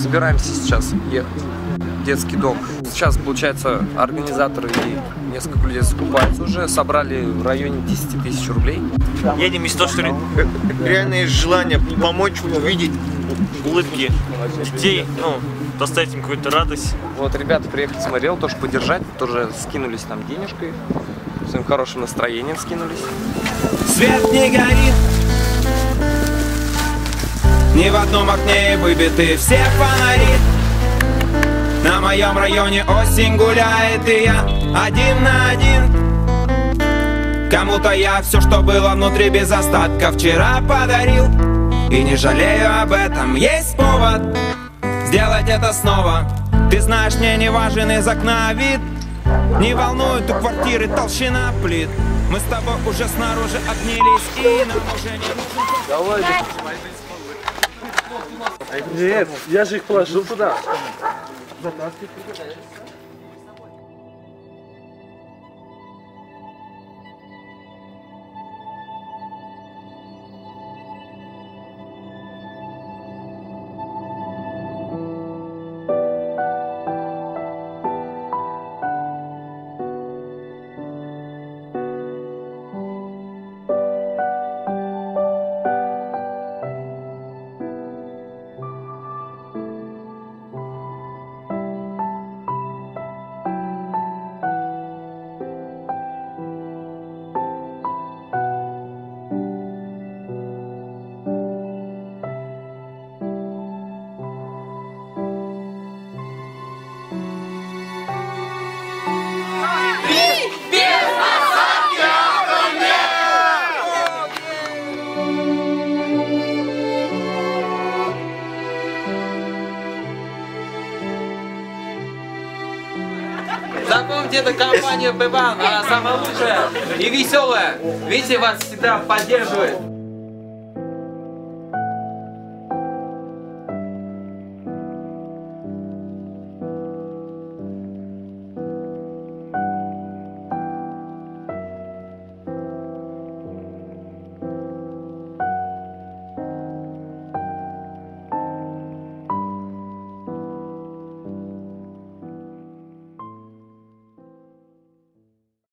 Собираемся сейчас ехать в детский дом. Сейчас, получается, организаторы и несколько людей закупаются уже. Собрали в районе 10 тысяч рублей. Едем из того, что реально есть желание помочь, увидеть улыбки детей, доставить им какую-то радость. Вот ребята приехали, смотрел, тоже поддержать, тоже скинулись там денежкой, своим хорошим настроением скинулись. Свет не горит, ни в одном окне выбиты все фонари. На моем районе осень гуляет, и я один на один. Кому-то я все, что было внутри без остатка, вчера подарил. И не жалею об этом, есть повод сделать это снова. Ты знаешь, мне не важен из окна вид, не волнует у квартиры толщина плит. Мы с тобой уже снаружи обнялись, и нам уже не нужен. Давай. Нет, я же их положил туда. Запомните, это компания Бэбан, она самая лучшая и веселая. Видите, вас всегда поддерживает.